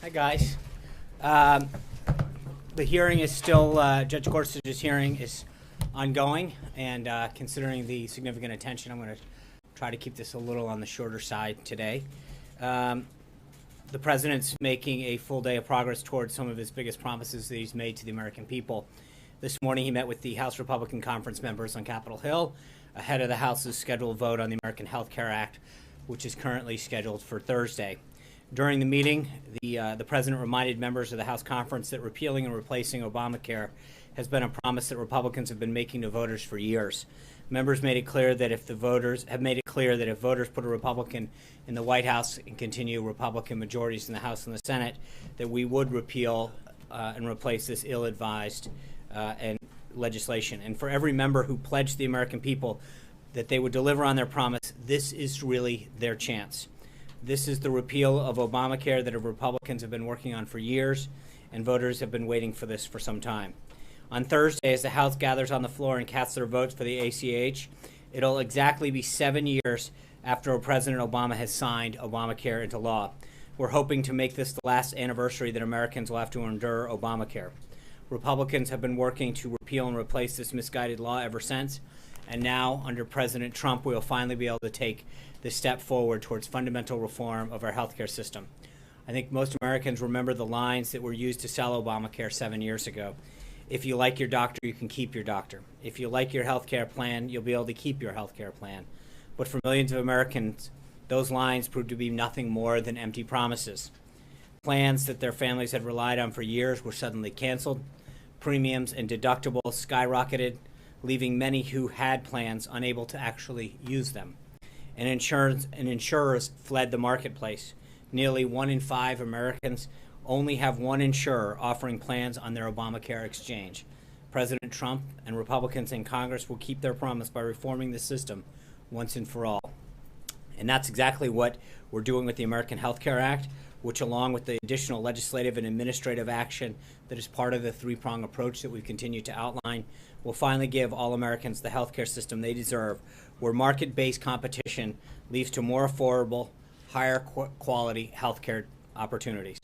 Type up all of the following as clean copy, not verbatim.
Hi, guys. The hearing is still, Judge Gorsuch's hearing is ongoing, and considering the significant attention, I'm going to try to keep this a little on the shorter side today. The president's making a full day of progress towards some of his biggest promises that he's made to the American people. This morning, he met with the House Republican Conference members on Capitol Hill ahead of the House's scheduled vote on the American Health Care Act, which is currently scheduled for Thursday. During the meeting, the president reminded members of the House conference that repealing and replacing Obamacare has been a promise that Republicans have been making to voters for years. Members made it clear that if voters put a Republican in the White House and continue Republican majorities in the House and the Senate, that we would repeal and replace this ill-advised and legislation. And for every member who pledged the American people that they would deliver on their promise, this is really their chance. This is the repeal of Obamacare that Republicans have been working on for years, and voters have been waiting for this for some time. On Thursday, as the House gathers on the floor and casts their votes for the ACH, it'll exactly be 7 years after President Obama has signed Obamacare into law. We're hoping to make this the last anniversary that Americans will have to endure Obamacare. Republicans have been working to repeal and replace this misguided law ever since, and now, under President Trump, we will finally be able to take this step forward towards fundamental reform of our healthcare system. I think most Americans remember the lines that were used to sell Obamacare 7 years ago. If you like your doctor, you can keep your doctor. If you like your healthcare plan, you'll be able to keep your healthcare plan. But for millions of Americans, those lines proved to be nothing more than empty promises. Plans that their families had relied on for years were suddenly canceled. Premiums and deductibles skyrocketed, leaving many who had plans unable to actually use them. And insurers fled the marketplace. Nearly 1 in 5 Americans only have one insurer offering plans on their Obamacare exchange. President Trump and Republicans in Congress will keep their promise by reforming the system once and for all. And that's exactly what we're doing with the American Health Care Act, which, along with the additional legislative and administrative action that is part of the three-prong approach that we've continued to outline, will finally give all Americans the healthcare system they deserve, where market-based competition leads to more affordable, higher quality healthcare opportunities.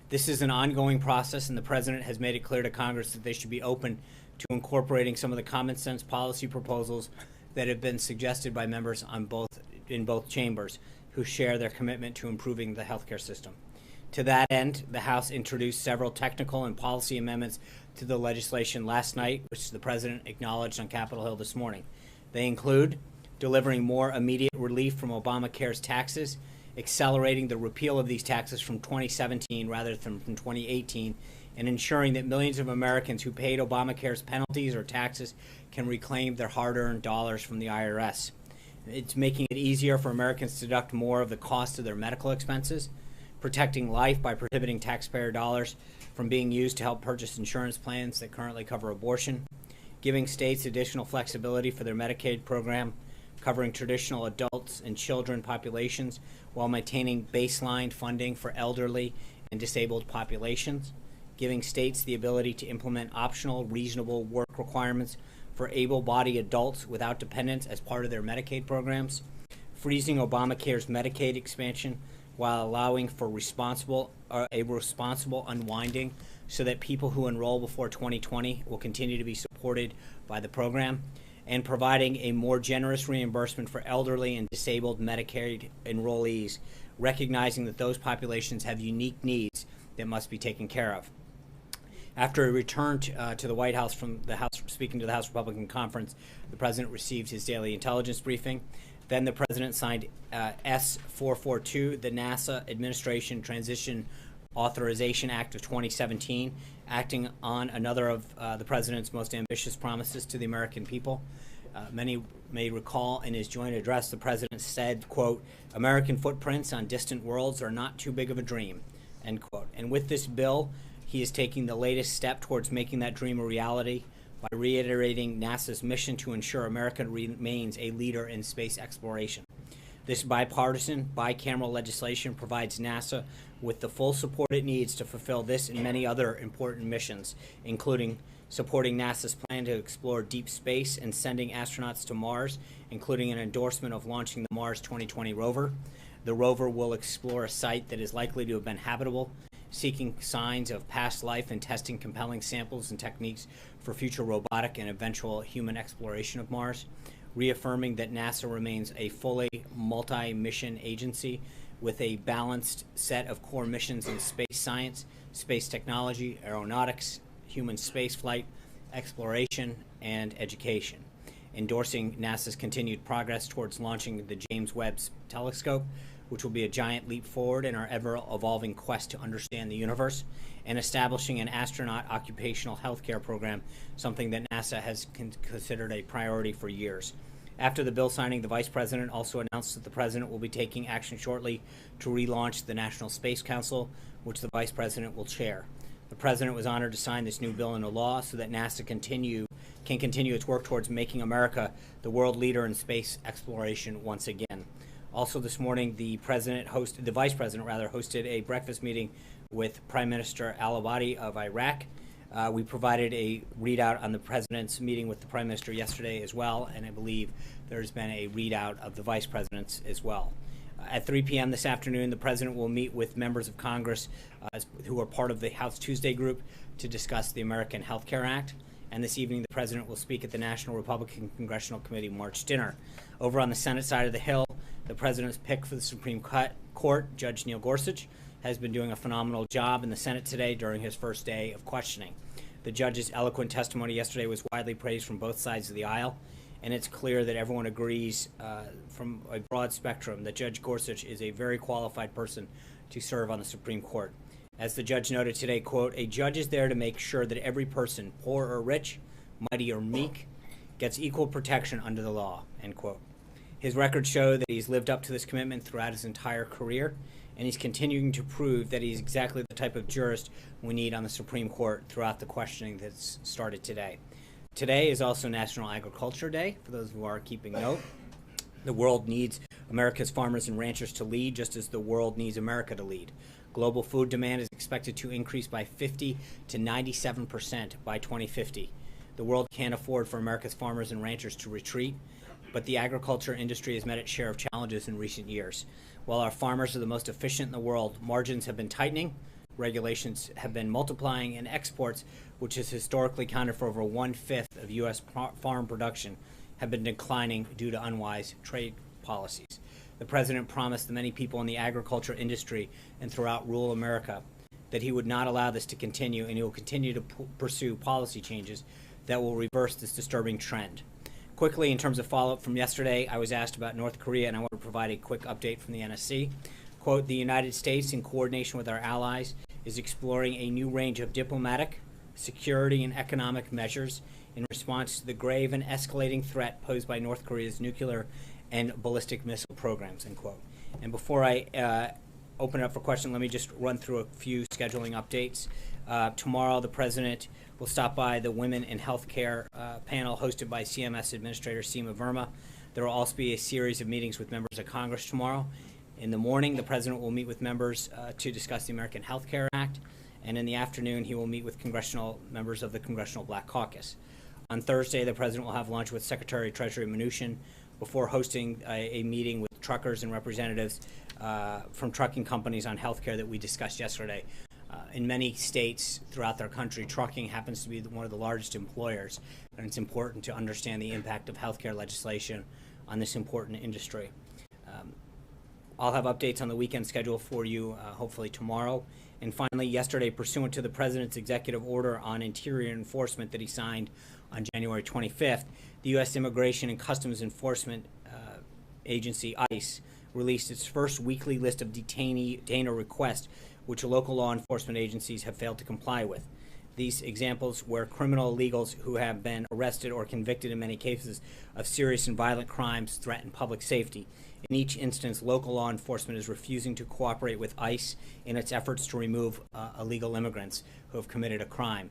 This is an ongoing process, and the president has made it clear to Congress that they should be open to incorporating some of the common sense policy proposals that have been suggested by members in both chambers who share their commitment to improving the healthcare system. To that end, the House introduced several technical and policy amendments to the legislation last night, which the president acknowledged on Capitol Hill this morning. They include delivering more immediate relief from Obamacare's taxes, accelerating the repeal of these taxes from 2017 rather than from 2018, and ensuring that millions of Americans who paid Obamacare's penalties or taxes can reclaim their hard-earned dollars from the IRS. It's making it easier for Americans to deduct more of the cost of their medical expenses, protecting life by prohibiting taxpayer dollars from being used to help purchase insurance plans that currently cover abortion, giving states additional flexibility for their Medicaid program, covering traditional adults and children populations while maintaining baseline funding for elderly and disabled populations, giving states the ability to implement optional reasonable work requirements for able-bodied adults without dependents as part of their Medicaid programs, freezing Obamacare's Medicaid expansion while allowing for a responsible unwinding so that people who enroll before 2020 will continue to be supported by the program, and providing a more generous reimbursement for elderly and disabled Medicaid enrollees, recognizing that those populations have unique needs that must be taken care of. After a return to the White House from the House, speaking to the House Republican Conference, the president received his daily intelligence briefing. Then the president signed S-442, the NASA Administration Transition Authorization Act of 2017, acting on another of the president's most ambitious promises to the American people. Many may recall in his joint address, the president said, quote, "American footprints on distant worlds are not too big of a dream," end quote. And with this bill, he is taking the latest step towards making that dream a reality by reiterating NASA's mission to ensure America remains a leader in space exploration. This bipartisan, bicameral legislation provides NASA with the full support it needs to fulfill this and many other important missions, including supporting NASA's plan to explore deep space and sending astronauts to Mars, including an endorsement of launching the Mars 2020 rover. The rover will explore a site that is likely to have been habitable seeking signs of past life and testing compelling samples and techniques for future robotic and eventual human exploration of Mars, reaffirming that NASA remains a fully multi-mission agency with a balanced set of core missions in space science, space technology, aeronautics, human spaceflight, exploration, and education, endorsing NASA's continued progress towards launching the James Webb Telescope, which will be a giant leap forward in our ever-evolving quest to understand the universe, and establishing an astronaut occupational health care program, something that NASA has considered a priority for years. After the bill signing, the Vice President also announced that the President will be taking action shortly to relaunch the National Space Council, which the Vice President will chair. The President was honored to sign this new bill into law so that NASA can continue its work towards making America the world leader in space exploration once again. Also this morning, the Vice President hosted a breakfast meeting with Prime Minister al-Abadi of Iraq. We provided a readout on the President's meeting with the Prime Minister yesterday as well, and I believe there's been a readout of the Vice President's as well. At 3 p.m. this afternoon, the President will meet with members of Congress who are part of the House Tuesday group to discuss the American Health Care Act. And this evening, the President will speak at the National Republican Congressional Committee March dinner. Over on the Senate side of the Hill, the President's pick for the Supreme Court, Judge Neil Gorsuch, has been doing a phenomenal job in the Senate today during his first day of questioning. The judge's eloquent testimony yesterday was widely praised from both sides of the aisle, and it's clear that everyone agrees from a broad spectrum that Judge Gorsuch is a very qualified person to serve on the Supreme Court. As the judge noted today, quote, "A judge is there to make sure that every person, poor or rich, mighty or meek, gets equal protection under the law," end quote. His records show that he's lived up to this commitment throughout his entire career, and he's continuing to prove that he's exactly the type of jurist we need on the Supreme Court throughout the questioning that's started today. Today is also National Agriculture Day, for those who are keeping note. The world needs America's farmers and ranchers to lead, just as the world needs America to lead. Global food demand is expected to increase by 50 to 97% by 2050. The world can't afford for America's farmers and ranchers to retreat, but the agriculture industry has met its share of challenges in recent years. While our farmers are the most efficient in the world, margins have been tightening, regulations have been multiplying, and exports, which has historically accounted for over 1/5 of U.S. farm production, have been declining due to unwise trade policies. The President promised the many people in the agriculture industry and throughout rural America that he would not allow this to continue, and he will continue to pursue policy changes that will reverse this disturbing trend. Quickly, in terms of follow-up from yesterday, I was asked about North Korea, and I want to provide a quick update from the NSC. Quote, "The United States, in coordination with our allies, is exploring a new range of diplomatic, security, and economic measures in response to the grave and escalating threat posed by North Korea's nuclear and ballistic missile programs," end quote. And before I open it up for questions, let me just run through a few scheduling updates. Tomorrow, the President will stop by the Women in Healthcare panel hosted by CMS Administrator Seema Verma. There will also be a series of meetings with members of Congress tomorrow. In the morning, the President will meet with members to discuss the American Health Care Act, and in the afternoon, he will meet with members of the Congressional Black Caucus. On Thursday, the President will have lunch with Secretary of Treasury Mnuchin before hosting a meeting with truckers and representatives from trucking companies on health care that we discussed yesterday. In many states throughout their country, trucking happens to be one of the largest employers, and it's important to understand the impact of healthcare legislation on this important industry. I'll have updates on the weekend schedule for you hopefully tomorrow. And finally, yesterday, pursuant to the President's executive order on interior enforcement that he signed on January 25th, the U.S. Immigration and Customs Enforcement Agency, ICE, released its first weekly list of detainer requests, which local law enforcement agencies have failed to comply with. These examples were criminal illegals who have been arrested or convicted in many cases of serious and violent crimes threaten public safety. In each instance, local law enforcement is refusing to cooperate with ICE in its efforts to remove illegal immigrants who have committed a crime.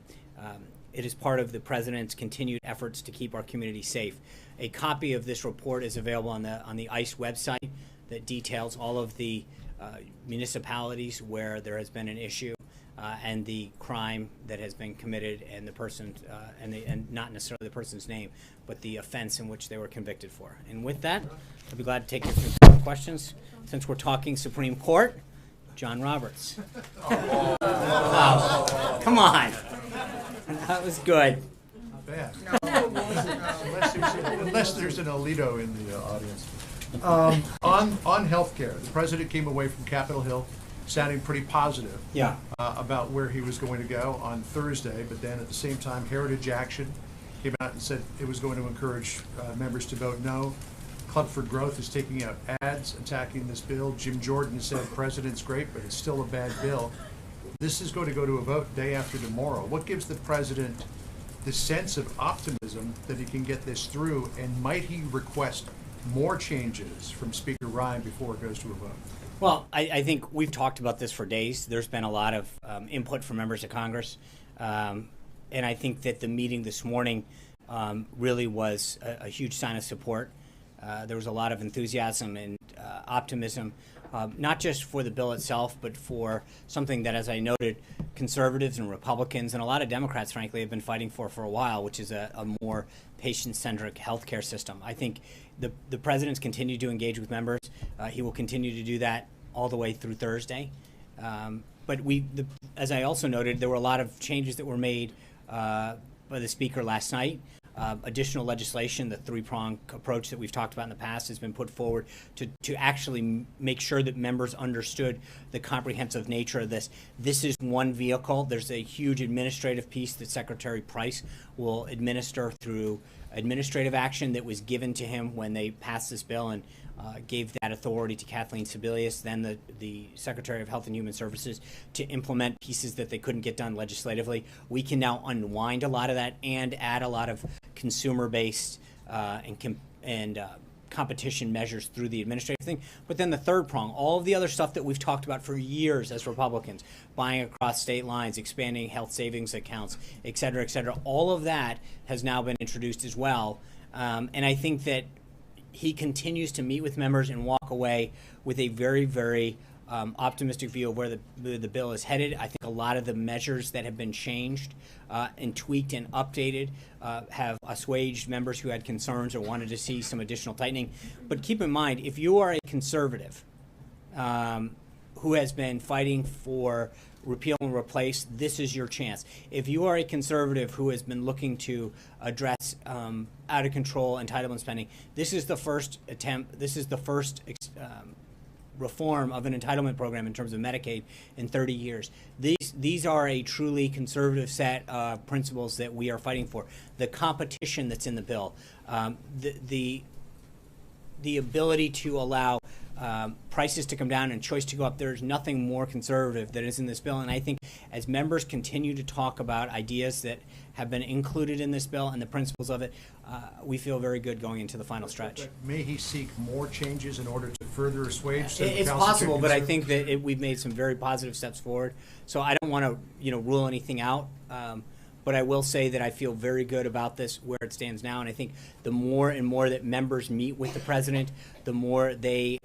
It is part of the President's continued efforts to keep our community safe. A copy of this report is available on the ICE website that details all of the municipalities where there has been an issue and the crime that has been committed and the person and not necessarily the person's name, but the offense in which they were convicted for. And with that, I'd be glad to take your questions. Since we're talking Supreme Court, John Roberts. was good. Not bad. No, it wasn't. Unless there's an Alito in the audience. On healthcare, the president came away from Capitol Hill sounding pretty positive Yeah. about where he was going to go on Thursday, but then at the same time, Heritage Action came out and said it was going to encourage members to vote no. Club for Growth is taking out ads attacking this bill. Jim Jordan has said president's great, but it's still a bad bill. This is going to go to a vote day after tomorrow. What gives the president the sense of optimism that he can get this through, and might he request more changes from Speaker Ryan before it goes to a vote? Well, I think we've talked about this for days. There's been a lot of input from members of Congress, and I think that the meeting this morning really was a huge sign of support. There was a lot of enthusiasm and optimism, not just for the bill itself, but for something that, as I noted, conservatives and Republicans and a lot of Democrats, frankly, have been fighting for a while, which is a more patient-centric healthcare system. I think the president's continued to engage with members. He will continue to do that all the way through Thursday. But as I also noted, there were a lot of changes that were made by the speaker last night. Additional legislation, the three-prong approach that we've talked about in the past, has been put forward to actually make sure that members understood the comprehensive nature of this. This is one vehicle. There's a huge administrative piece that Secretary Price will administer through administrative action that was given to him when they passed this bill and gave that authority to Kathleen Sebelius, then the Secretary of Health and Human Services, to implement pieces that they couldn't get done legislatively. We can now unwind a lot of that and add a lot of consumer-based and competition measures through the administrative thing. But then the third prong, all of the other stuff that we've talked about for years as Republicans, buying across state lines, expanding health savings accounts, et cetera, all of that has now been introduced as well. And I think that he continues to meet with members and walk away with a very, very optimistic view of where the bill is headed. I think a lot of the measures that have been changed and tweaked and updated have assuaged members who had concerns or wanted to see some additional tightening. But keep in mind, if you are a conservative who has been fighting for repeal and replace, this is your chance. If you are a conservative who has been looking to address out of control entitlement spending, this is the first attempt. This is the first reform of an entitlement program in terms of Medicaid in 30 years. These are a truly conservative set of principles that we are fighting for. The competition that's in the bill, the ability to allow prices to come down and choice to go up. There's nothing more conservative that is in this bill. And I think as members continue to talk about ideas that have been included in this bill and the principles of it, we feel very good going into the final stretch. May he seek more changes in order to further assuage? It's possible, but I think that we've made some very positive steps forward. So I don't want to rule anything out. But I will say that I feel very good about this where it stands now, and I think the more and more that members meet with the president, the more they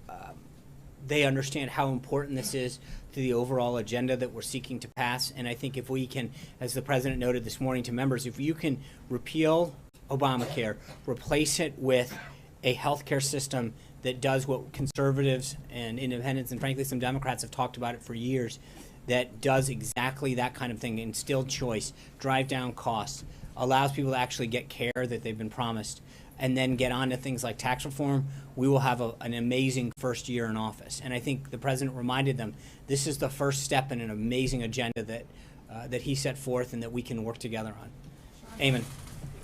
understand how important this is to the overall agenda that we're seeking to pass. And I think if we can, as the president noted this morning to members, if you can repeal Obamacare, replace it with a healthcare system that does what conservatives and independents and frankly some Democrats have talked about it for years, that does exactly that kind of thing, instill choice, drive down costs, allows people to actually get care that they've been promised, and then get on to things like tax reform, we will have an amazing first year in office. And I think the president reminded them this is the first step in an amazing agenda that he set forth and that we can work together on. Eamon.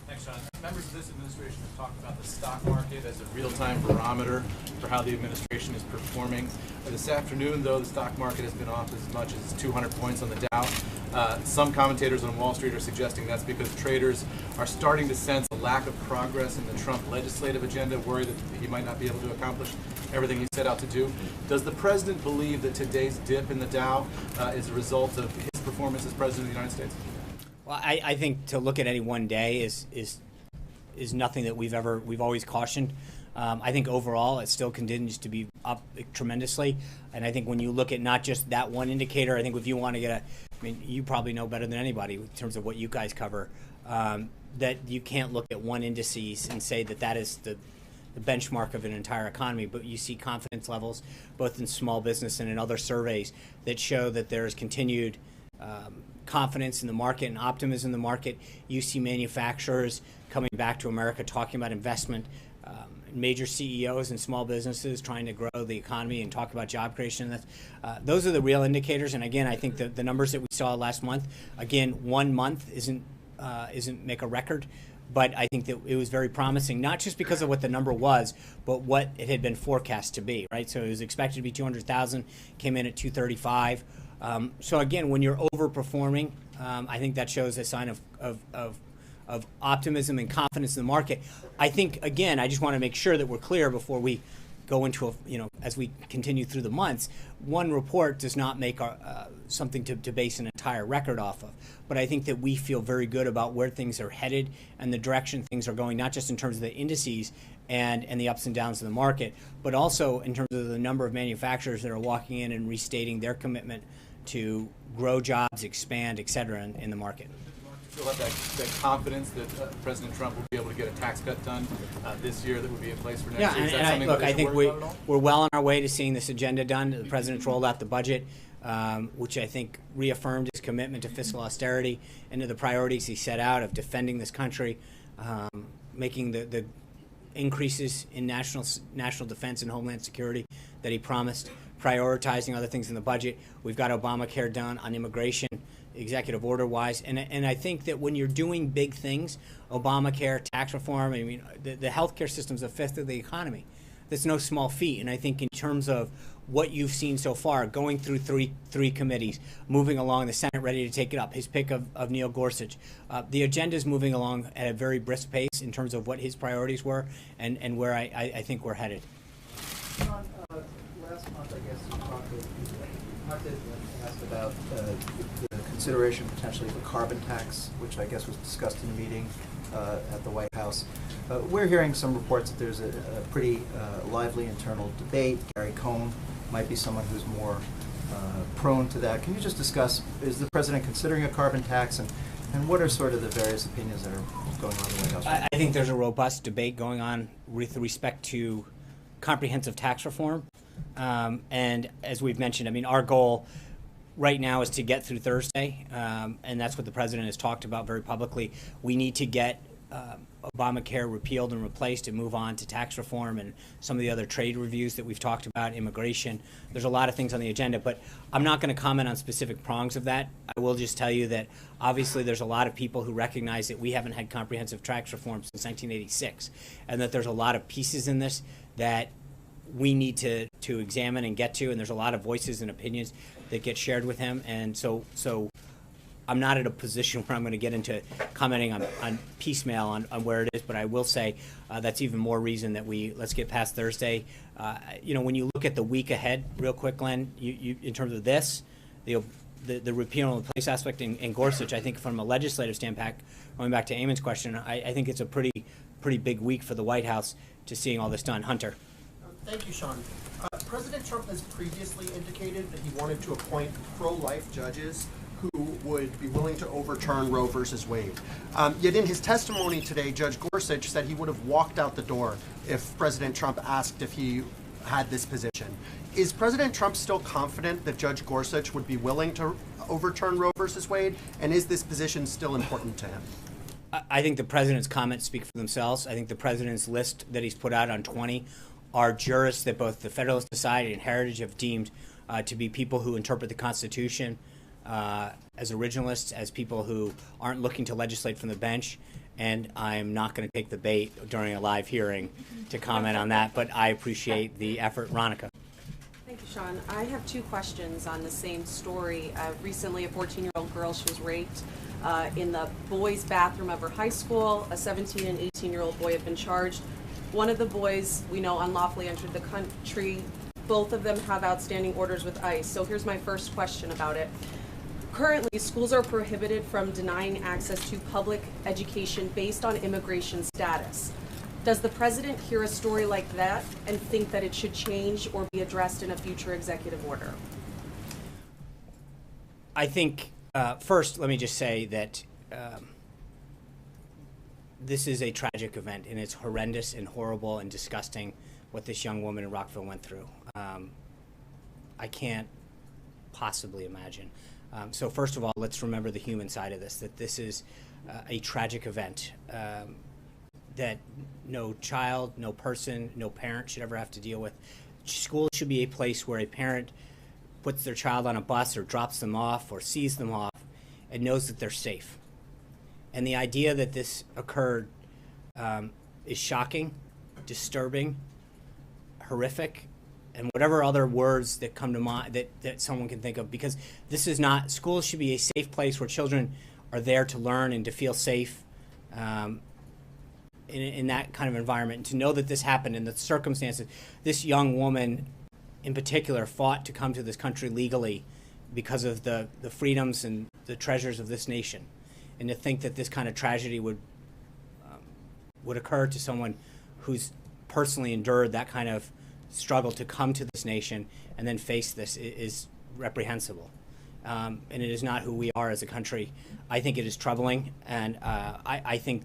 Thanks, John. Members of this administration have talked about the stock market as a real-time barometer for how the administration is performing. This afternoon, though, the stock market has been off as much as 200 points on the Dow. Some commentators on Wall Street are suggesting that's because traders are starting to sense a lack of progress in the Trump legislative agenda, worried that he might not be able to accomplish everything he set out to do. Does the president believe that today's dip in the Dow is a result of his performance as president of the United States? Well, I think to look at any one day is nothing that we've always cautioned. I think overall it still continues to be up tremendously, and I think when you look at not just that one indicator, I think if you want to get you probably know better than anybody in terms of what you guys cover, that you can't look at one indices and say that is the benchmark of an entire economy, but you see confidence levels both in small business and in other surveys that show that there is continued confidence in the market and optimism in the market. You see manufacturers coming back to America talking about investment, major CEOs and small businesses trying to grow the economy and talk about job creation. Those are the real indicators. And again, I think that the numbers that we saw last month, again, 1 month isn't make a record, but I think that it was very promising, not just because of what the number was, but what it had been forecast to be, right? So it was expected to be 200,000, came in at 235. So again, when you're overperforming, I think that shows a sign of optimism and confidence in the market. I think, again, I just want to make sure that we're clear before we go into as we continue through the months. One report does not make something to base an entire record off of. But I think that we feel very good about where things are headed and the direction things are going, not just in terms of the indices and the ups and downs of the market, but also in terms of the number of manufacturers that are walking in and restating their commitment to grow jobs, expand, et cetera, in the market. You'll have that confidence that President Trump will be able to get a tax cut done this year that would be in place for next year? Is that something that I think worry about at all? we're well on our way to seeing this agenda done. The President's rolled out the budget, which I think reaffirmed his commitment to fiscal austerity and to the priorities he set out of defending this country, making the increases in national defense and homeland security that he promised, prioritizing other things in the budget. We've got Obamacare done on immigration, executive order wise, and I think that when you're doing big things, Obamacare, tax reform, I mean, the healthcare system's a fifth of the economy. That's no small feat. And I think in terms of what you've seen so far, going through three committees, moving along, the Senate ready to take it up, his pick of Neil Gorsuch, the agenda is moving along at a very brisk pace in terms of what his priorities were and where I think we're headed. John, last month, I guess, you asked about the consideration potentially of a carbon tax, which I guess was discussed in a meeting at the White House. We're hearing some reports that there's a pretty lively internal debate. Gary Cohn might be someone who's more prone to that. Can you just discuss, is the president considering a carbon tax, and what are sort of the various opinions that are going on in the White House? I think there's a robust debate going on with respect to comprehensive tax reform. And as we've mentioned, I mean, our goal right now is to get through Thursday, and that's what the president has talked about very publicly. We need to get Obamacare repealed and replaced and move on to tax reform and some of the other trade reviews that we've talked about, immigration. There's a lot of things on the agenda, but I'm not going to comment on specific prongs of that. I will just tell you that obviously there's a lot of people who recognize that we haven't had comprehensive tax reform since 1986, and that there's a lot of pieces in this that we need to examine and get to, and there's a lot of voices and opinions that get shared with him, and so I'm not at a position where I'm going to get into commenting on piecemeal on where it is, but I will say that's even more reason that let's get past Thursday. When you look at the week ahead, real quick, Glenn, you in terms of this, the repeal and replace aspect in Gorsuch, I think from a legislative standpoint, going back to Eamon's question, I think it's a pretty big week for the White House to seeing all this done. Hunter. Thank you, Sean. President Trump has previously indicated that he wanted to appoint pro-life judges who would be willing to overturn Roe versus Wade. Yet in his testimony today, Judge Gorsuch said he would have walked out the door if President Trump asked if he had this position. Is President Trump still confident that Judge Gorsuch would be willing to overturn Roe versus Wade? And is this position still important to him? I think the president's comments speak for themselves. I think the president's list that he's put out on 20 are jurists that both the Federalist Society and Heritage have deemed to be people who interpret the Constitution as originalists, as people who aren't looking to legislate from the bench. And I'm not going to take the bait during a live hearing to comment on that, but I appreciate the effort. Ronica. Thank you, Sean. I have two questions on the same story. Recently, a 14-year-old girl, she was raped in the boys' bathroom of her high school. A 17 and 18-year-old boy have been charged. One of the boys, we know, unlawfully entered the country. Both of them have outstanding orders with ICE. So here's my first question about it. Currently, schools are prohibited from denying access to public education based on immigration status. Does the president hear a story like that and think that it should change or be addressed in a future executive order? I think, first, let me just say that this is a tragic event, and it's horrendous and horrible and disgusting what this young woman in Rockville went through. I can't possibly imagine So first of all, let's remember the human side of this, that this is a tragic event that no child, no person, no parent should ever have to deal with. School should be a place where a parent puts their child on a bus or drops them off or sees them off and knows that they're safe. And the idea that this occurred is shocking, disturbing, horrific, and whatever other words that come to mind that someone can think of, because this is not, schools should be a safe place where children are there to learn and to feel safe in that kind of environment. And to know that this happened in the circumstances, this young woman in particular fought to come to this country legally because of the freedoms and the treasures of this nation. And to think that this kind of tragedy would occur to someone who's personally endured that kind of struggle to come to this nation and then face this is reprehensible. And it is not who we are as a country. I think it is troubling, and I think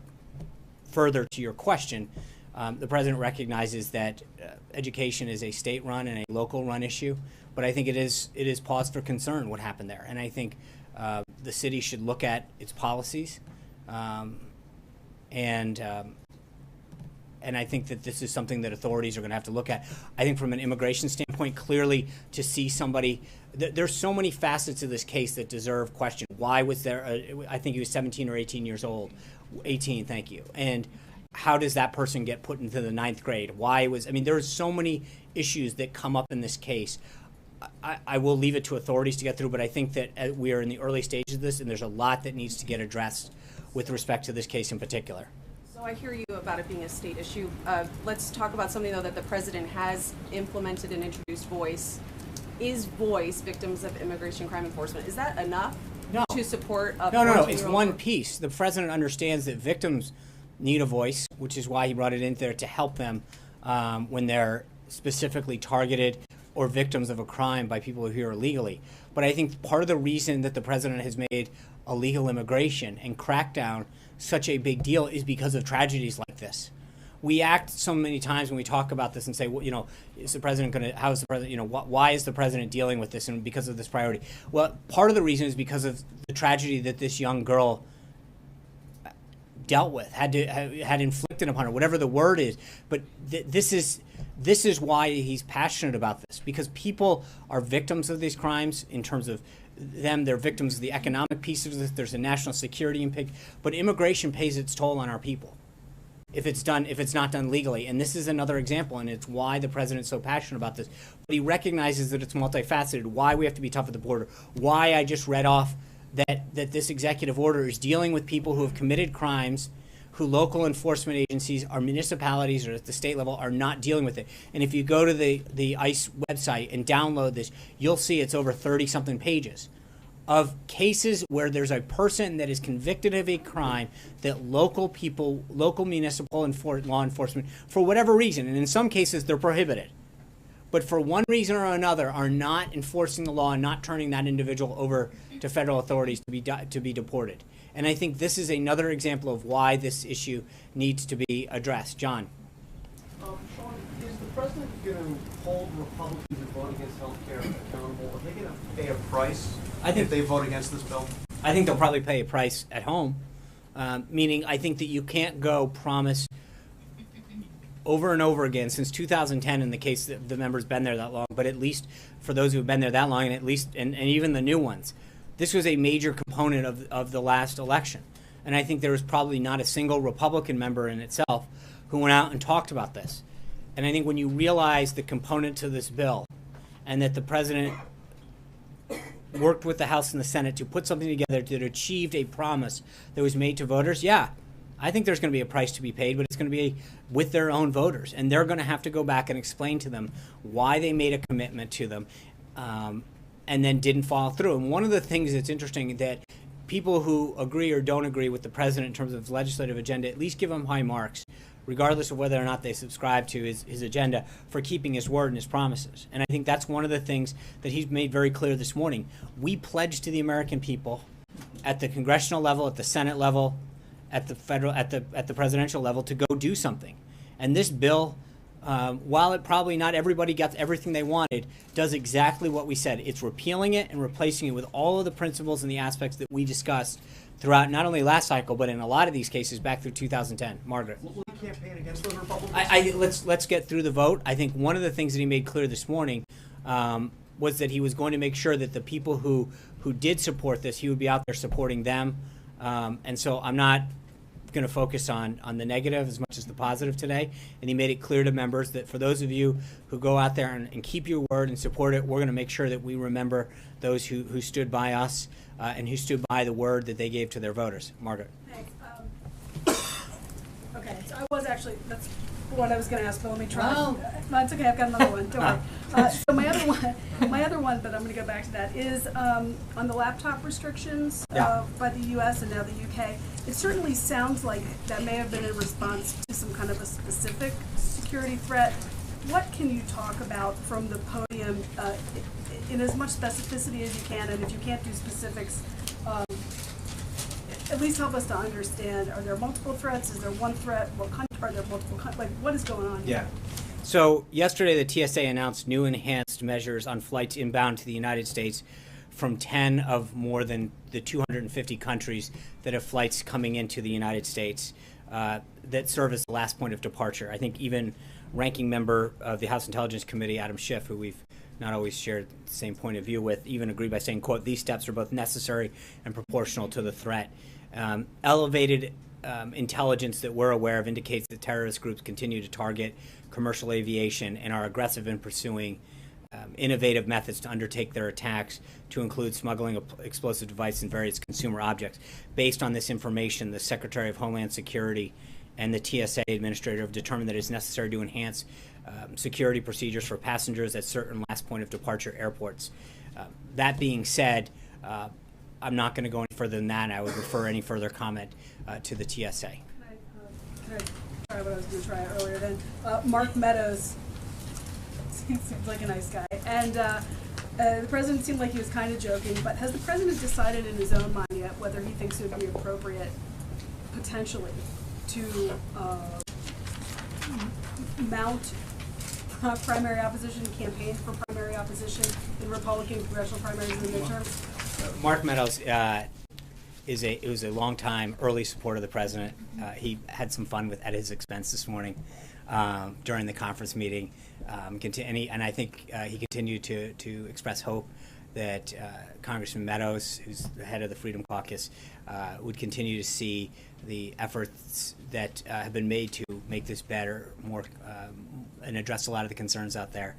further to your question, the president recognizes that education is a state-run and a local-run issue, but I think it is cause for concern what happened there. And I think the city should look at its policies, and I think that this is something that authorities are going to have to look at. I think from an immigration standpoint, clearly to see somebody, there's so many facets of this case that deserve question. Why was there, I think he was 17 or 18 years old. 18, thank you. And how does that person get put into the 9th grade? There are so many issues that come up in this case. I will leave it to authorities to get through, but I think that we are in the early stages of this, and there's a lot that needs to get addressed with respect to this case in particular. So I hear you about it being a state issue. Let's talk about something, though, that the president has implemented and introduced, VOICE. Is VOICE, Victims of Immigration Crime Enforcement, is that enough to support a No. It's one piece. The president understands that victims need a voice, which is why he brought it in there to help them when they're specifically targeted or victims of a crime by people who are here illegally. But I think part of the reason that the president has made illegal immigration and crackdown such a big deal is because of tragedies like this. We act so many times when we talk about this and say, well, is the president going to, how is the president, why is the president dealing with this and because of this priority? Well, part of the reason is because of the tragedy that this young girl dealt with, had inflicted upon her, whatever the word is. But this is why he's passionate about this, because people are victims of these crimes in terms of them. They're victims of the economic piece of this. There's a national security impact, but immigration pays its toll on our people if it's not done legally. And this is another example, and it's why the president's so passionate about this. But he recognizes that it's multifaceted, why we have to be tough at the border, why I just read off that this executive order is dealing with people who have committed crimes, who local enforcement agencies or municipalities or at the state level are not dealing with it. And if you go to the ICE website and download this, you'll see it's over 30-something pages of cases where there's a person that is convicted of a crime that local municipal law enforcement, for whatever reason, and in some cases they're prohibited, but for one reason or another are not enforcing the law and not turning that individual over to federal authorities to be deported. And I think this is another example of why this issue needs to be addressed. John. Sean, is the president going to hold Republicans who vote against health care accountable? Are they going to pay a price if they vote against this bill? I think they'll probably pay a price at home, meaning I think that you can't go promise over and over again since 2010 in the case that the member's been there that long, but at least for those who have been there that long, and at least and even the new ones, this was a major component of the last election. And I think there was probably not a single Republican member in itself who went out and talked about this. And I think when you realize the component to this bill and that the president worked with the House and the Senate to put something together that achieved a promise that was made to voters, yeah, I think there's going to be a price to be paid, but it's going to be with their own voters. And they're going to have to go back and explain to them why they made a commitment to them and then didn't follow through. And one of the things that's interesting that people who agree or don't agree with the president in terms of his legislative agenda at least give him high marks, regardless of whether or not they subscribe to his agenda, for keeping his word and his promises. And I think that's one of the things that he's made very clear this morning. We pledged to the American people at the congressional level, at the Senate level, at the federal, at the presidential level to go do something. And this bill while it probably not everybody got everything they wanted, does exactly what we said. It's repealing it and replacing it with all of the principles and the aspects that we discussed throughout not only last cycle, but in a lot of these cases back through 2010. Margaret. Will he campaign against those Republicans? Let's get through the vote. I think one of the things that he made clear this morning was that he was going to make sure that the people who did support this, he would be out there supporting them. And so I'm not going to focus on the negative as much as the positive today. And he made it clear to members that for those of you who go out there and keep your word and support it, we're going to make sure that we remember those who stood by us and who stood by the word that they gave to their voters. Margaret. Thanks. Okay, so I was actually, that's what I was going to ask, but let me try. Well. No, it's okay, I've got another one, don't worry. So my other one, but I'm going to go back to that, is on the laptop restrictions by the U.S. and now the U.K. It certainly sounds like that may have been in response to some kind of a specific security threat. What can you talk about from the podium in as much specificity as you can, and if you can't do specifics, at least help us to understand, are there multiple threats? Is there one threat? What country? Are there multiple countries? Like, what is going on here? So yesterday the TSA announced new enhanced measures on flights inbound to the United States from 10 of more than the 250 countries that have flights coming into the United States that serve as the last point of departure. I think even ranking member of the House Intelligence Committee, Adam Schiff, who we've not always shared the same point of view with, even agreed by saying, quote, these steps are both necessary and proportional to the threat. Elevated intelligence that we're aware of indicates that terrorist groups continue to target commercial aviation and are aggressive in pursuing innovative methods to undertake their attacks, to include smuggling of explosive devices and various consumer objects. Based on this information, the Secretary of Homeland Security and the TSA administrator have determined that it's necessary to enhance security procedures for passengers at certain last point of departure airports. That being said, I'm not going to go any further than that, and I would refer any further comment to the TSA. Can I try what I was going to try earlier then? Mark Meadows seems like a nice guy. And the president seemed like he was kind of joking, but has the president decided in his own mind yet whether he thinks it would be appropriate, potentially, to mount primary opposition, campaign for primary opposition in Republican congressional primaries in the midterms? Mark Meadows was a long-time early supporter of the president. He had some fun at his expense this morning during the conference meeting, and I think he continued to express hope that Congressman Meadows, who's the head of the Freedom Caucus, would continue to see the efforts that have been made to make this better, more, and address a lot of the concerns out there.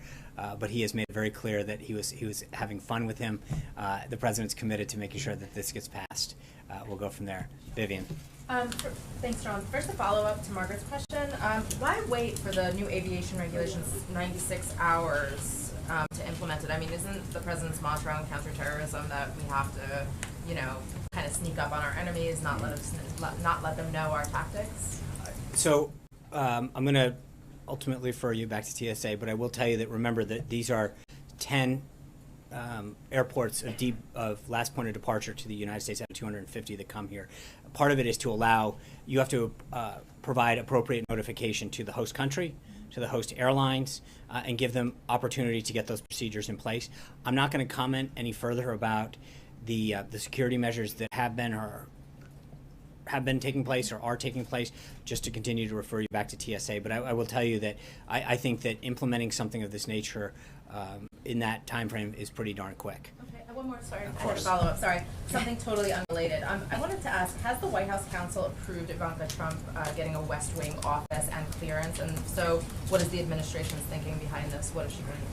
But he has made it very clear that he was having fun with him. The president's committed to making sure that this gets passed. We'll go from there. Vivian. Thanks, John. First, a follow-up to Margaret's question. Why wait for the new aviation regulations 96 hours to implement it? I mean, isn't the president's mantra on counterterrorism that we have to, kind of sneak up on our enemies, not let them know our tactics? So I'm going to ultimately refer you back to TSA, but I will tell you that remember that these are 10 airports of last point of departure to the United States out of 250 that come here. Part of it is to allow, you have to provide appropriate notification to the host country, to the host airlines, and give them opportunity to get those procedures in place. I'm not going to comment any further about the security measures that have been taking place or are taking place, just to continue to refer you back to TSA. But I will tell you that I think that implementing something of this nature in that time frame is pretty darn quick. Okay, one more, sorry, I had a follow-up, sorry. Something totally unrelated. I wanted to ask, has the White House counsel approved Ivanka Trump getting a West Wing office and clearance? And so what is the administration's thinking behind this? What is she going to do?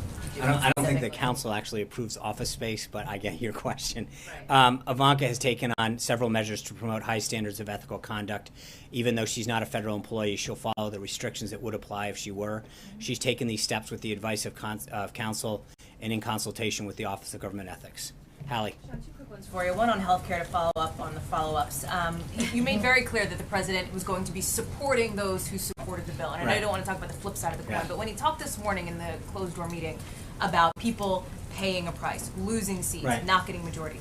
I don't think the council actually approves office space, but I get your question. Right. Ivanka has taken on several measures to promote high standards of ethical conduct. Even though she's not a federal employee, she'll follow the restrictions that would apply if she were. Mm-hmm. She's taken these steps with the advice of counsel and in consultation with the Office of Government Ethics. Hallie. Sean, two quick ones for you. One on healthcare to follow up on the follow-ups. You made very clear that the president was going to be supporting those who supported the bill. And I know you don't want to talk about the flip side of the coin, but when he talked this morning in the closed-door meeting about people paying a price, losing seats, not getting majority,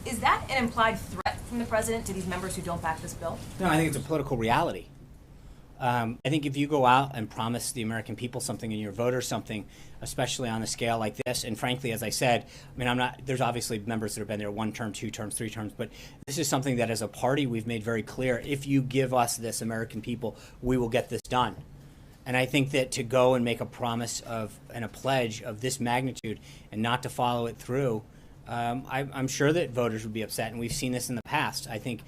is that an implied threat from the president to these members who don't back this bill? No, I think it's a political reality. I think if you go out and promise the American people something and your voters something, especially on a scale like this, and frankly, as I said, I mean, there's obviously members that have been there 1 term, 2 terms, 3 terms, but this is something that as a party we've made very clear, if you give us this, American people, we will get this done. And I think that to go and make a promise of and a pledge of this magnitude and not to follow it through, I'm sure that voters would be upset, and we've seen this in the past. I think,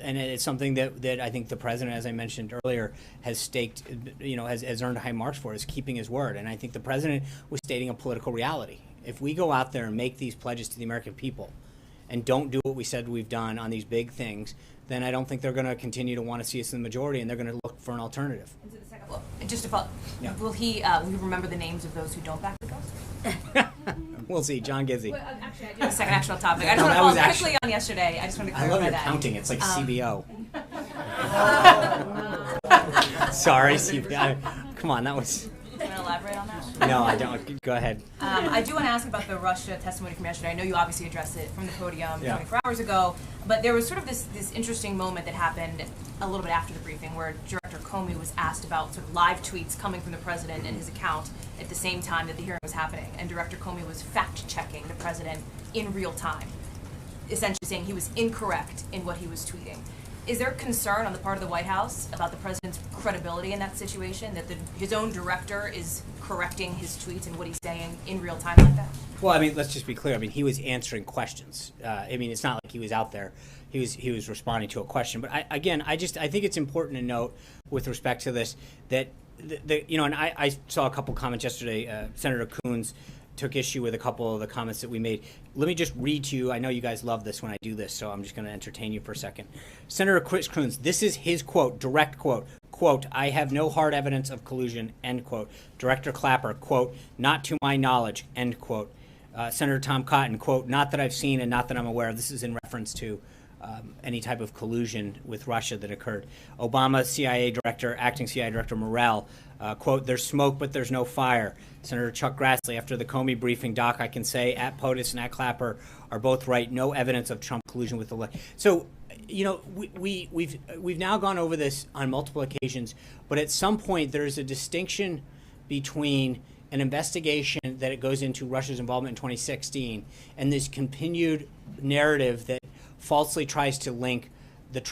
and it's something that I think the president, as I mentioned earlier, has staked, has earned high marks for, is keeping his word. And I think the president was stating a political reality. If we go out there and make these pledges to the American people and don't do what we said we've done on these big things, then I don't think they're going to continue to want to see us in the majority, and they're going to look for an alternative. And so the second, well, just to follow, Yeah. will he remember the names of those who don't back the ghost? We'll see. John Gizzi. Well, actually, I do have a second actual topic. I just No, want to that was follow actually- quickly on yesterday. I just want to I clarify love your that. counting. It's like CBO. Sorry, CBO. Come on, that was... Do you want to elaborate on that? No, I don't. Go ahead. I do want to ask about the Russia testimony from yesterday. I know you obviously addressed it from the podium Yeah. 24 hours ago, but there was sort of this interesting moment that happened a little bit after the briefing where Director Comey was asked about sort of live tweets coming from the president and his account at the same time that the hearing was happening. And Director Comey was fact-checking the president in real time, essentially saying he was incorrect in what he was tweeting. Is there concern on the part of the White House about the president's credibility in that situation, that his own director is correcting his tweets and what he's saying in real time like that? Well, I mean, let's just be clear. I mean, he was answering questions. I mean, it's not like he was out there. He was responding to a question. But I think it's important to note with respect to this that and I saw a couple comments yesterday. Senator Coons took issue with a couple of the comments that we made. Let me just read to you. I know you guys love this when I do this, so I'm just going to entertain you for a second. Senator Chris Coons, this is his quote, direct quote. Quote, I have no hard evidence of collusion, end quote. Director Clapper, quote, not to my knowledge, end quote. Senator Tom Cotton, quote, not that I've seen and not that I'm aware of. This is in reference to any type of collusion with Russia that occurred. Obama CIA Director, Acting CIA Director Morell, quote, there's smoke but there's no fire. Senator Chuck Grassley, after the Comey briefing, Doc, I can say at POTUS and at Clapper are both right. No evidence of Trump collusion with the So, we've now gone over this on multiple occasions, but at some point there is a distinction between an investigation that it goes into Russia's involvement in 2016 and this continued narrative that falsely tries to link the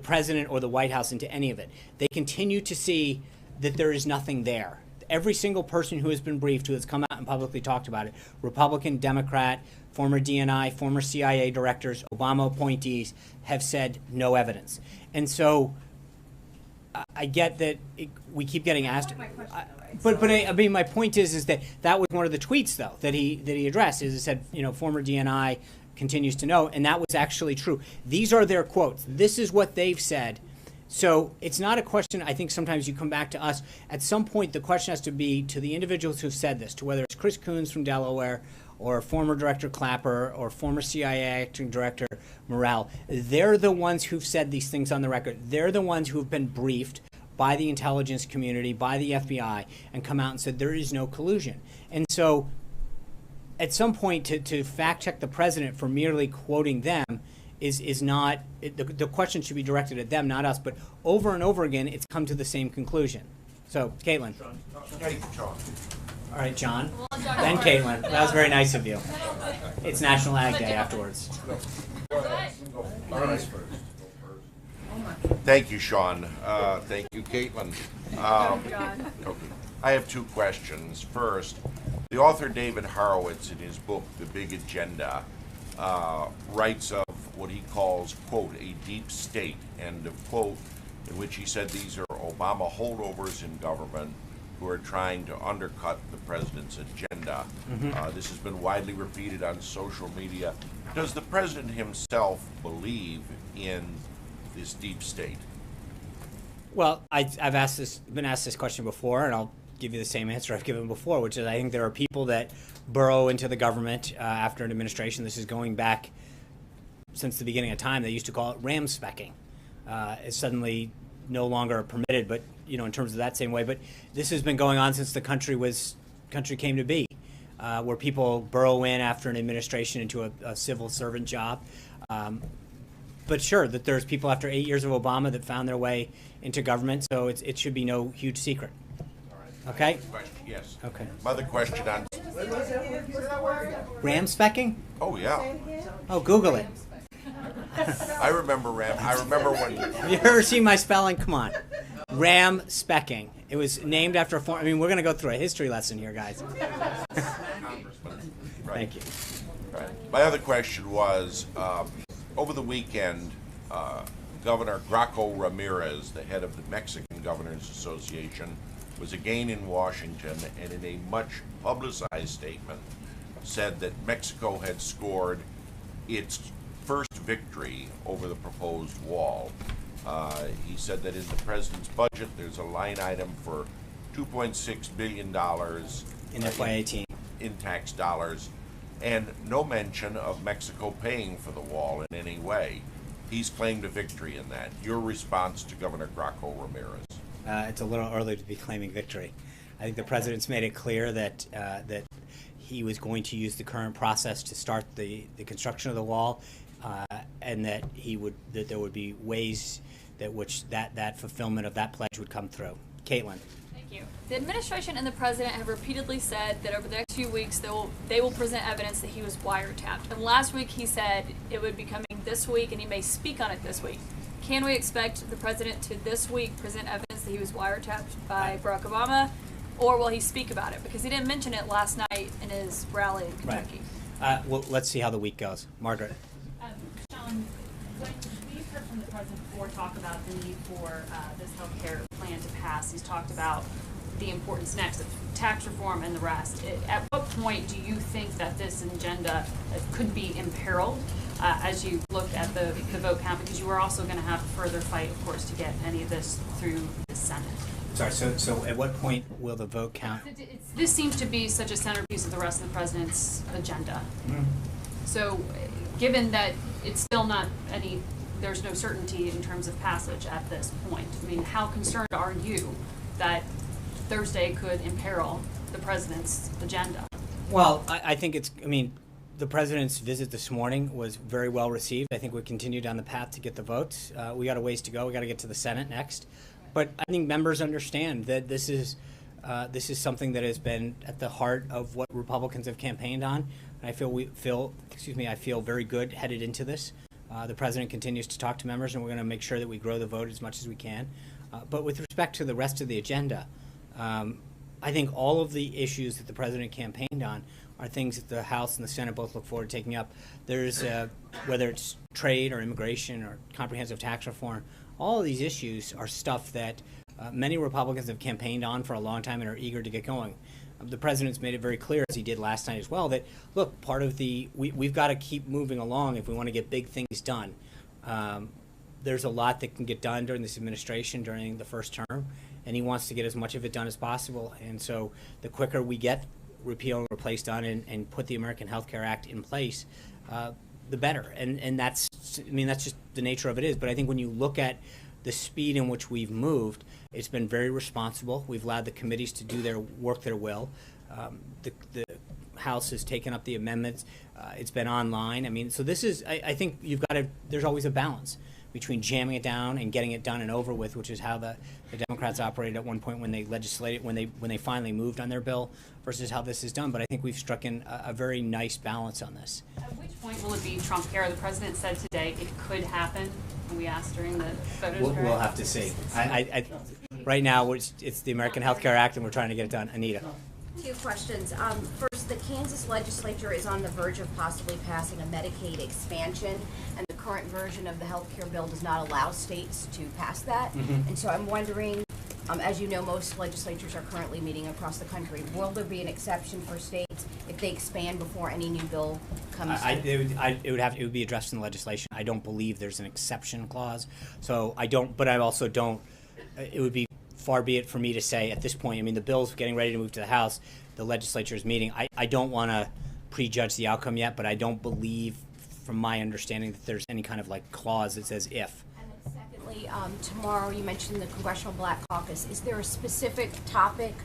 president or the White House into any of it. They continue to see that there is nothing there. Every single person who has been briefed, who has come out and publicly talked about it, Republican, Democrat, former DNI, former CIA directors, Obama appointees, have said no evidence. And so I get that we keep getting asked. I mean, my point is that was one of the tweets, though, that he addressed. Is it said, former DNI continues to know, and that was actually true. These are their quotes. This is what they've said. So it's not a question. I think sometimes you come back to us. At some point, the question has to be to the individuals who've said this, to whether it's Chris Coons from Delaware or former Director Clapper or former CIA Acting Director Morell. They're the ones who've said these things on the record. They're the ones who've been briefed by the intelligence community, by the FBI, and come out and said there is no collusion. And so at some point to fact check the president for merely quoting them is not, the question should be directed at them, not us. But over and over again, it's come to the same conclusion. So, Caitlin. All right, John. Then Caitlin. That was very nice of you. It's National Ag Day afterwards. Thank you, Sean. Thank you, Caitlin. I have two questions. First, the author David Horowitz, in his book, The Big Agenda, writes of what he calls, quote, a deep state, end of quote, in which he said these are Obama holdovers in government who are trying to undercut the president's agenda. This has been widely repeated on social media. Does the president himself believe in this deep state? Well, I've been asked this question before, and I'll give you the same answer I've given before, which is I think there are people that burrow into the government after an administration. This is going back since the beginning of time. They used to call it ram-specking. It's suddenly no longer permitted, but in terms of that same way. But this has been going on since the country came to be, where people burrow in after an administration into a civil servant job. but sure, that there's people after 8 years of Obama that found their way into government, so it should be no huge secret. Okay? Yes. Okay. My other question on, Ram specking? oh, yeah. Oh, Google it. I remember I remember when, Have you ever seen my spelling? Come on. Ram specking. It was named after a form. I mean, we're going to go through a history lesson here, guys. Thank you. right. My other question was, over the weekend, Governor Graco Ramirez, the head of the Mexican Governors Association, was again in Washington, and in a much publicized statement said that Mexico had scored its first victory over the proposed wall. He said that in the president's budget, there's a line item for $2.6 billion In FY18. in tax dollars, and no mention of Mexico paying for the wall in any way. He's claimed a victory in that. Your response to Governor Graco Ramirez? It's a little early to be claiming victory. I think the president's made it clear that that he was going to use the current process to start the construction of the wall, and that there would be ways that fulfillment of that pledge would come through. Caitlin. Thank you. The administration and the president have repeatedly said that over the next few weeks they will present evidence that he was wiretapped. And last week he said it would be coming this week and he may speak on it this week. Can we expect the president to this week present evidence that he was wiretapped by Barack Obama, or will he speak about it? Because he didn't mention it last night in his rally in Kentucky. Right. Well, let's see how the week goes. Margaret. Sean, when we've heard from the president before talk about the need for this health care plan to pass, he's talked about the importance next of tax reform and the rest. At what point do you think that this agenda could be imperiled as you look at the vote count? Because you are also going to have a further fight, of course, to get any of this through the Senate. Sorry, so at what point will the vote count? This seems to be such a centerpiece of the rest of the president's agenda. Mm-hmm. So given that it's still not there's no certainty in terms of passage at this point, I mean, how concerned are you that Thursday could imperil the president's agenda? Well, I think the president's visit this morning was very well received. I think we continue down the path to get the votes. We got a ways to go. We got to get to the Senate next. But I think members understand that this is something that has been at the heart of what Republicans have campaigned on. And I feel very good headed into this. The president continues to talk to members, and we're going to make sure that we grow the vote as much as we can. But with respect to the rest of the agenda, I think all of the issues that the president campaigned on are things that the House and the Senate both look forward to taking up. There's, whether it's trade or immigration or comprehensive tax reform, all of these issues are stuff that many Republicans have campaigned on for a long time and are eager to get going. The president's made it very clear, as he did last night as well, that, look, part of we've got to keep moving along if we want to get big things done. There's a lot that can get done during this administration, during the first term, and he wants to get as much of it done as possible. And so the quicker we get repeal and replace done and put the American Health Care Act in place, the better. And that's just the nature of it is. But I think when you look at the speed in which we've moved, it's been very responsible. We've allowed the committees to do their work their will. The House has taken up the amendments. It's been online. I mean, so this is, I think there's always a balance between jamming it down and getting it done and over with, which is how the Democrats operated at one point when they legislated, when they finally moved on their bill, versus how this is done. But I think we've struck in a very nice balance on this. At which point will it be Trump care? The president said today it could happen. We asked during the voters' We'll have to see. Right now, it's the American Health Care Act, and we're trying to get it done. Anita. Two questions. First, the Kansas legislature is on the verge of possibly passing a Medicaid expansion, and the current version of the health care bill does not allow states to pass that. Mm-hmm. And so I'm wondering, as you know, most legislatures are currently meeting across the country. Will there be an exception for states if they expand before any new bill comes? It would be addressed in the legislation. I don't believe there's an exception clause. So I don't. But I also don't. It would be far be it for me to say at this point. I mean, the bill's getting ready to move to the House. The legislature is meeting. I don't want to prejudge the outcome yet, but I don't believe, from my understanding, that there's any kind of clause that says if. And then secondly, tomorrow you mentioned the Congressional Black Caucus. Is there a specific topic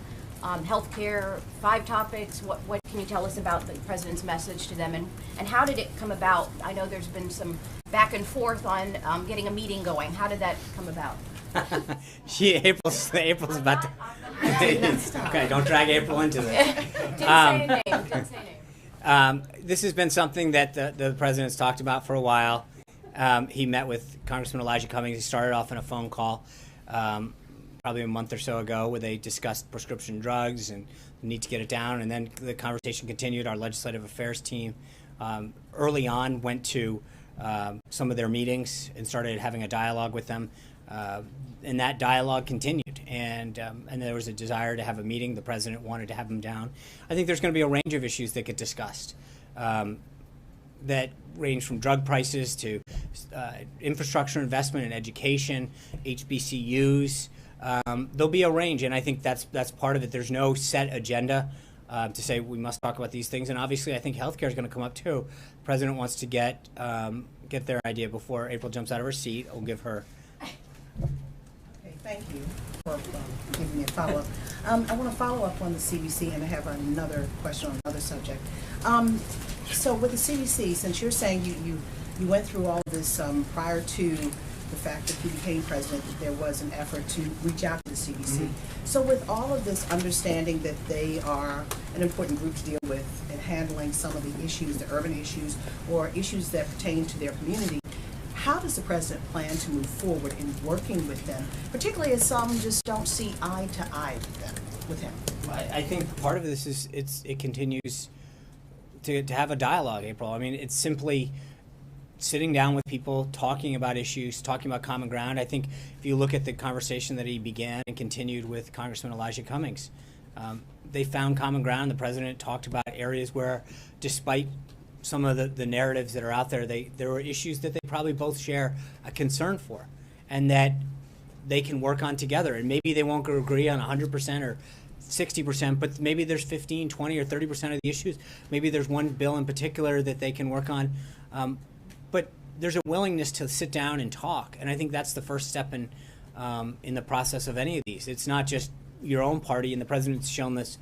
healthcare, 5 topics. What can you tell us about the president's message to them, and how did it come about? I know there's been some back and forth on getting a meeting going. How did that come about? April's about to. Okay, don't drag April into this. Didn't say a name. Didn't say a name. This has been something that the president's talked about for a while. He met with Congressman Elijah Cummings. He started off in a phone call probably a month or so ago where they discussed prescription drugs and the need to get it down. And then the conversation continued. Our legislative affairs team early on went to some of their meetings and started having a dialogue with them. And that dialogue continued, and there was a desire to have a meeting. The president wanted to have them down. I think there's going to be a range of issues that get discussed that range from drug prices to infrastructure investment and education, HBCUs. There'll be a range, and I think that's part of it. There's no set agenda to say we must talk about these things, and obviously I think healthcare is going to come up too. The president wants to get their idea before April jumps out of her seat. I'll give her. Thank you for giving me a follow-up. I want to follow up on the CBC, and I have another question on another subject. So with the CBC, since you're saying you went through all of this prior to the fact that he became president, that there was an effort to reach out to the CBC. Mm-hmm. So with all of this understanding that they are an important group to deal with in handling some of the issues, the urban issues, or issues that pertain to their community, how does the president plan to move forward in working with them, particularly as some just don't see eye to eye with him? I think part of this is it continues to have a dialogue, April. I mean, it's simply sitting down with people, talking about issues, talking about common ground. I think if you look at the conversation that he began and continued with Congressman Elijah Cummings, they found common ground. The president talked about areas where, despite some of the narratives that are out there, there were issues that they probably both share a concern for, and that they can work on together. And maybe they won't agree on 100% or 60%, but maybe there's 15, 20, or 30% of the issues. Maybe there's one bill in particular that they can work on. But there's a willingness to sit down and talk, and I think that's the first step in the process of any of these. It's not just your own party, and the president's shown this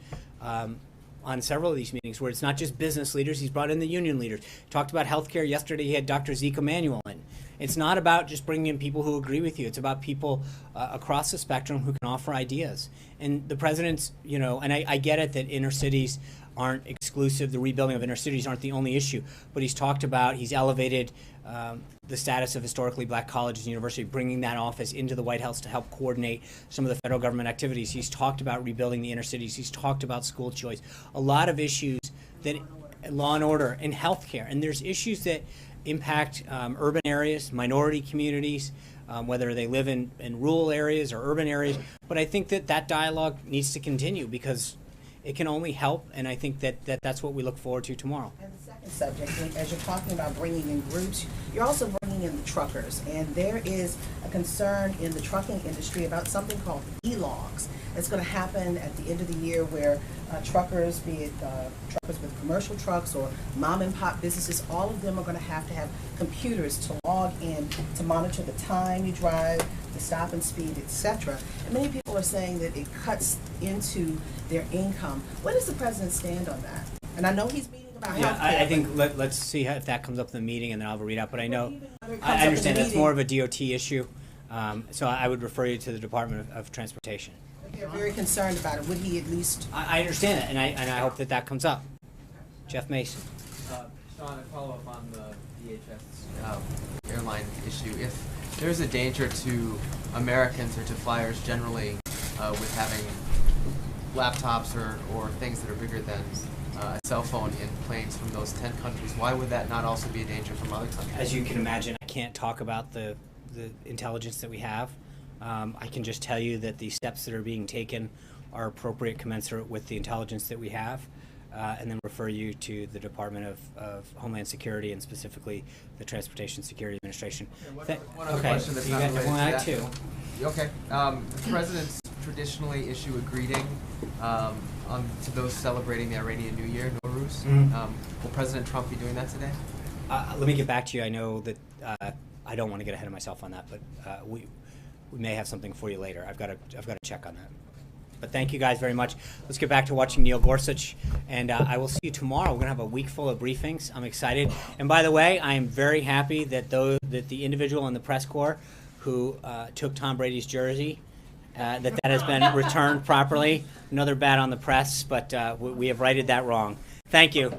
on several of these meetings, where it's not just business leaders. He's brought in the union leaders. Talked about healthcare yesterday. He had Dr. Zeke Emanuel in. It's not about just bringing in people who agree with you. It's about people across the spectrum who can offer ideas. And the president's, and I get it that inner cities aren't exclusive. The rebuilding of inner cities aren't the only issue. But he's elevated the status of historically black colleges and universities, bringing that office into the White House to help coordinate some of the federal government activities. He's talked about rebuilding the inner cities. He's talked about school choice. A lot of issues that law and order and healthcare. And there's issues that impact urban areas, minority communities, whether they live in rural areas or urban areas. But I think that dialogue needs to continue because it can only help, and I think that's what we look forward to tomorrow. And the second subject, as you're talking about bringing in groups, you're also bringing in the truckers, and there is a concern in the trucking industry about something called e-logs. It's going to happen at the end of the year where truckers, be it truckers with commercial trucks or mom and pop businesses, all of them are going to have computers to log in to monitor the time you drive, the stop and speed, etc. And many people are saying that it cuts into their income. Where does the president stand on that? And I know he's meeting about health care. I think let's see if that comes up in the meeting, and then I'll have a readout. But I know, I understand that's more of a DOT issue, so I would refer you to the Department of Transportation. They're very concerned about it. Would he at least? I understand that, and I hope that comes up. Jeff Mason. Sean, a follow-up on the DHS airline issue. If there's a danger to Americans or to flyers generally with having laptops or things that are bigger than a cell phone in planes from those 10 countries, why would that not also be a danger from other countries? As you can imagine, I can't talk about the intelligence that we have. I can just tell you that the steps that are being taken are appropriate, commensurate with the intelligence that we have, and then refer you to the Department of Homeland Security and specifically the Transportation Security Administration. Okay, one other question that's not related to that. Too. Okay. The presidents traditionally issue a greeting to those celebrating the Iranian New Year, Nowruz. Will President Trump be doing that today? Let me get back to you. I know that I don't want to get ahead of myself on that, but we may have something for you later. I've got to check on that. But thank you guys very much. Let's get back to watching Neil Gorsuch, and I will see you tomorrow. We're going to have a week full of briefings. I'm excited. And by the way, I am very happy that the individual in the press corps who took Tom Brady's jersey, that has been returned properly. Another bad on the press, but we have righted that wrong. Thank you.